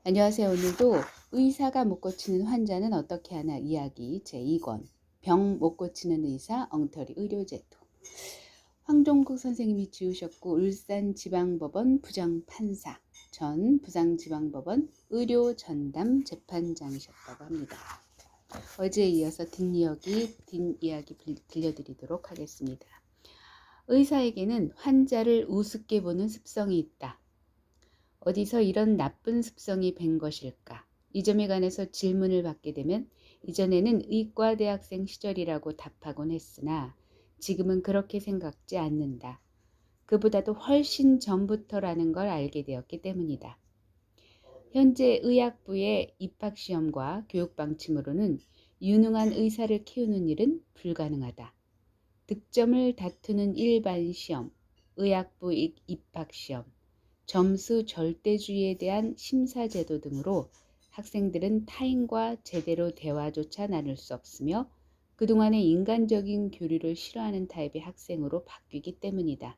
안녕하세요. 오늘도 의사가 못 고치는 환자는 어떻게 하나 이야기 제2권 병 못 고치는 의사 엉터리 의료제도. 황종국 선생님이 지으셨고 울산지방법원 부장판사 전 부산지방법원 의료전담 재판장이셨다고 합니다. 어제에 이어서 뒷이야기 들려드리도록 하겠습니다. 의사에게는 환자를 우습게 보는 습성이 있다. 어디서 이런 나쁜 습성이 밴 것일까? 이 점에 관해서 질문을 받게 되면 이전에는 의과대학생 시절이라고 답하곤 했으나 지금은 그렇게 생각지 않는다. 그보다도 훨씬 전부터라는 걸 알게 되었기 때문이다. 현재 의학부의 입학시험과 교육방침으로는 유능한 의사를 키우는 일은 불가능하다. 득점을 다투는 일반시험, 의학부 입학시험, 점수 절대주의에 대한 심사제도 등으로 학생들은 타인과 제대로 대화조차 나눌 수 없으며 그동안의 인간적인 교류를 싫어하는 타입의 학생으로 바뀌기 때문이다.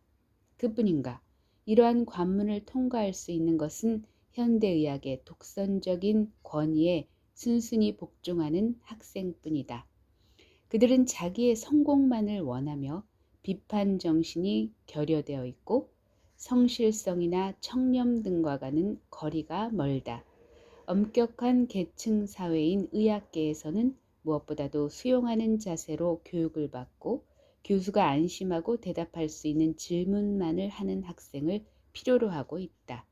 그뿐인가? 이러한 관문을 통과할 수 있는 것은 현대의학의 독선적인 권위에 순순히 복종하는 학생뿐이다. 그들은 자기의 성공만을 원하며 비판 정신이 결여되어 있고 성실성이나 청렴 등과는 거리가 멀다. 엄격한 계층 사회인 의학계에서는 무엇보다도 수용하는 자세로 교육을 받고 교수가 안심하고 대답할 수 있는 질문만을 하는 학생을 필요로 하고 있다.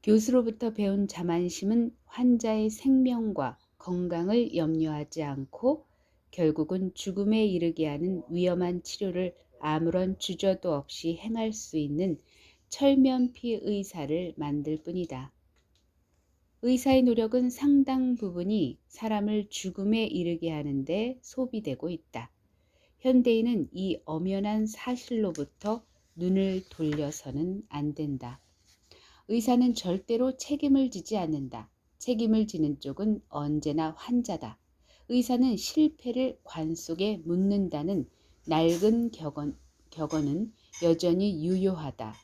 교수로부터 배운 자만심은 환자의 생명과 건강을 염려하지 않고 결국은 죽음에 이르게 하는 위험한 치료를 아무런 주저도 없이 행할 수 있는 철면피 의사를 만들 뿐이다. 의사의 노력은 상당 부분이 사람을 죽음에 이르게 하는데 소비되고 있다. 현대인은 이 엄연한 사실로부터 눈을 돌려서는 안 된다. 의사는 절대로 책임을 지지 않는다. 책임을 지는 쪽은 언제나 환자다. 의사는 실패를 관 속에 묻는다는 낡은 격언은 여전히 유효하다.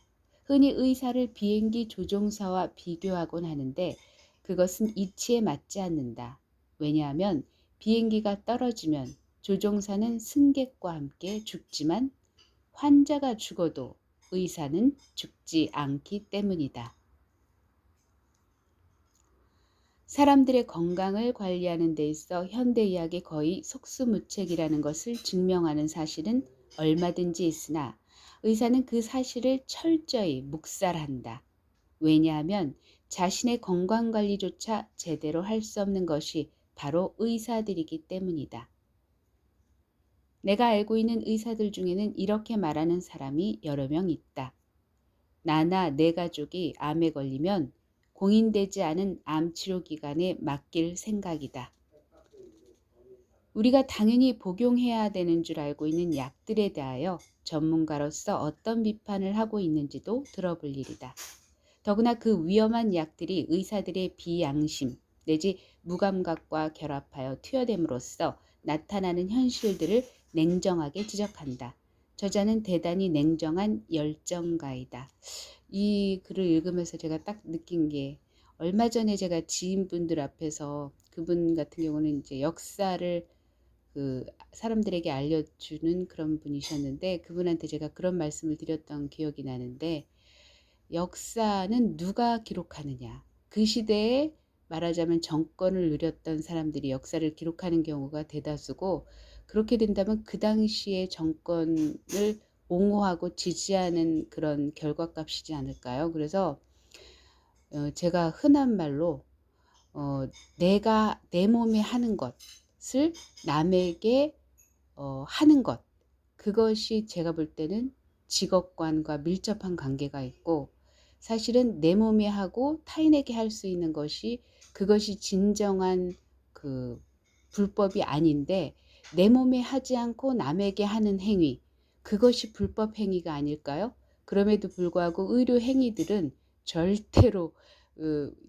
흔히 의사를 비행기 조종사와 비교하곤 하는데 그것은 이치에 맞지 않는다. 왜냐하면 비행기가 떨어지면 조종사는 승객과 함께 죽지만 환자가 죽어도 의사는 죽지 않기 때문이다. 사람들의 건강을 관리하는 데 있어 현대의학이 거의 속수무책이라는 것을 증명하는 사실은 얼마든지 있으나 의사는 그 사실을 철저히 묵살한다. 왜냐하면 자신의 건강관리조차 제대로 할 수 없는 것이 바로 의사들이기 때문이다. 내가 알고 있는 의사들 중에는 이렇게 말하는 사람이 여러 명 있다. 나나 내 가족이 암에 걸리면 공인되지 않은 암치료기관에 맡길 생각이다. 우리가 당연히 복용해야 되는 줄 알고 있는 약들에 대하여 전문가로서 어떤 비판을 하고 있는지도 들어볼 일이다. 더구나 그 위험한 약들이 의사들의 비양심 내지 무감각과 결합하여 투여됨으로써 나타나는 현실들을 냉정하게 지적한다. 저자는 대단히 냉정한 열정가이다. 이 글을 읽으면서 제가 딱 느낀 게 얼마 전에 제가 지인분들 앞에서 그분 같은 경우는 이제 역사를 그 사람들에게 알려주는 그런 분이셨는데 그분한테 제가 그런 말씀을 드렸던 기억이 나는데 역사는 누가 기록하느냐. 그 시대에 말하자면 정권을 누렸던 사람들이 역사를 기록하는 경우가 대다수고 그렇게 된다면 그 당시의 정권을 옹호하고 지지하는 그런 결과값이지 않을까요? 그래서 제가 흔한 말로 내가 내 몸에 하는 것을 남에게 하는 것 그것이 제가 볼 때는 직업관과 밀접한 관계가 있고 사실은 내 몸에 하고 타인에게 할 수 있는 것이 그것이 진정한 그 불법이 아닌데 내 몸에 하지 않고 남에게 하는 행위 그것이 불법 행위가 아닐까요? 그럼에도 불구하고 의료 행위들은 절대로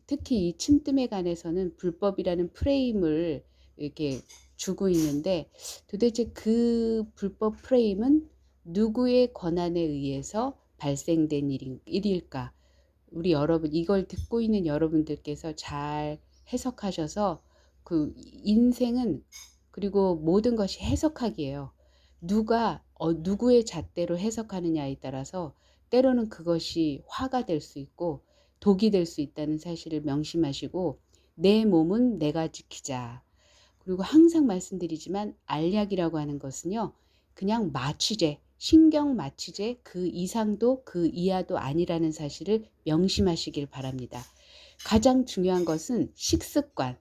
특히 이 침뜸에 관해서는 불법이라는 프레임을 이렇게 주고 있는데 도대체 그 불법 프레임은 누구의 권한에 의해서 발생된 일일까? 우리 여러분, 이걸 듣고 있는 여러분들께서 잘 해석하셔서 그 인생은, 그리고 모든 것이 해석하기예요. 누가 누구의 잣대로 해석하느냐에 따라서 때로는 그것이 화가 될 수 있고 독이 될 수 있다는 사실을 명심하시고, 내 몸은 내가 지키자. 그리고 항상 말씀드리지만 알약이라고 하는 것은요, 그냥 마취제, 신경 마취제, 그 이상도 그 이하도 아니라는 사실을 명심하시길 바랍니다. 가장 중요한 것은 식습관,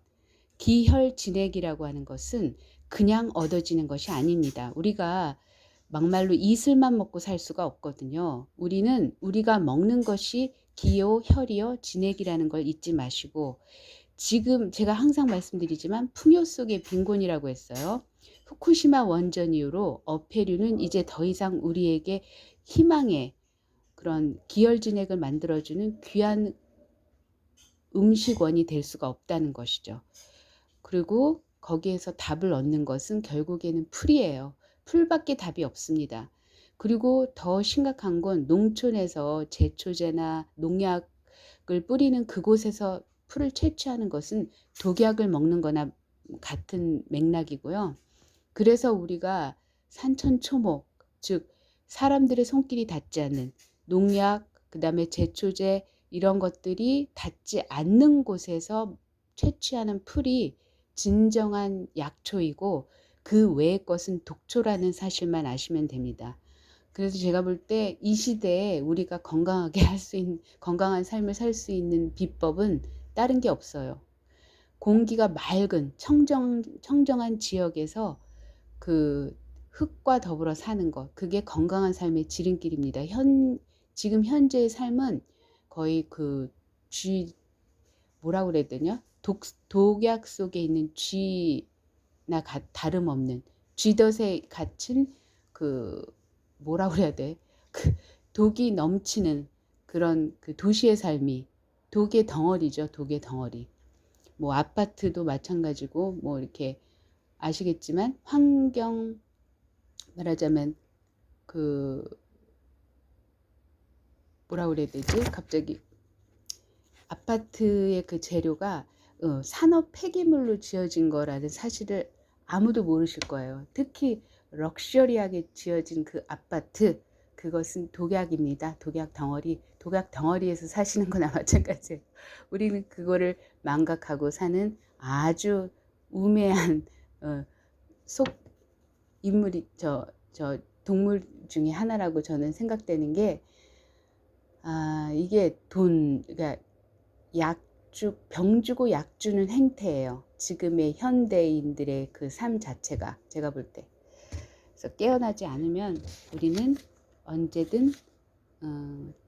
기혈진액이라고 하는 것은 그냥 얻어지는 것이 아닙니다. 우리가 막말로 이슬만 먹고 살 수가 없거든요. 우리는 우리가 먹는 것이 기요, 혈이요, 진액이라는 걸 잊지 마시고, 지금 제가 항상 말씀드리지만 풍요 속의 빈곤이라고 했어요. 후쿠시마 원전 이후로 어패류는 이제 더 이상 우리에게 희망의 그런 기혈진액을 만들어주는 귀한 음식원이 될 수가 없다는 것이죠. 그리고 거기에서 답을 얻는 것은 결국에는 풀이에요. 풀밖에 답이 없습니다. 그리고 더 심각한 건 농촌에서 제초제나 농약을 뿌리는 그곳에서 풀을 채취하는 것은 독약을 먹는 거나 같은 맥락이고요. 그래서 우리가 산천초목, 즉 사람들의 손길이 닿지 않는 농약, 그다음에 제초제, 이런 것들이 닿지 않는 곳에서 채취하는 풀이 진정한 약초이고, 그 외의 것은 독초라는 사실만 아시면 됩니다. 그래서 제가 볼 때 이 시대에 우리가 건강하게 할 수 있는, 건강한 삶을 살 수 있는 비법은 다른 게 없어요. 공기가 맑은 청정한 지역에서 그 흙과 더불어 사는 것, 그게 건강한 삶의 지름길입니다. 지금 현재의 삶은 거의 그 뭐라고 그래야 되냐? 독약 속에 있는 쥐나 다름없는, 쥐덫에 갇힌 그 뭐라고 그래야 돼? 그 독이 넘치는 그런 그 도시의 삶이 독의 덩어리죠. 독의 덩어리. 뭐 아파트도 마찬가지고, 뭐 이렇게 아시겠지만 환경, 말하자면 그 뭐라고 그래야 되지? 갑자기 아파트의 그 재료가 산업 폐기물로 지어진 거라는 사실을 아무도 모르실 거예요. 특히 럭셔리하게 지어진 그 아파트, 그것은 독약입니다. 독약 덩어리. 독약 덩어리에서 사시는 거나 마찬가지예요. 우리는 그거를 망각하고 사는 아주 우매한 속 인물이, 저 동물 중에 하나라고 저는 생각되는 게, 이게 그러니까 병 주고 약 주는 행태예요. 지금의 현대인들의 그 삶 자체가, 제가 볼 때. 그래서 깨어나지 않으면 우리는 언제든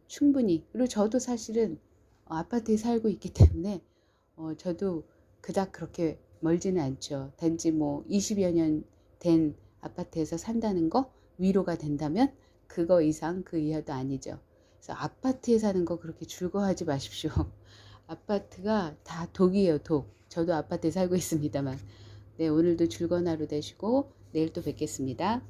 충분히, 그리고 저도 사실은 아파트에 살고 있기 때문에 저도 그닥 그렇게 멀지는 않죠. 단지 뭐 20여 년 된 아파트에서 산다는 거 위로가 된다면 그거 이상 그 이하도 아니죠. 그래서 아파트에 사는 거 그렇게 즐거워하지 마십시오. 아파트가 다 독이에요, 독. 저도 아파트에 살고 있습니다만. 네, 오늘도 즐거운 하루 되시고 내일 또 뵙겠습니다.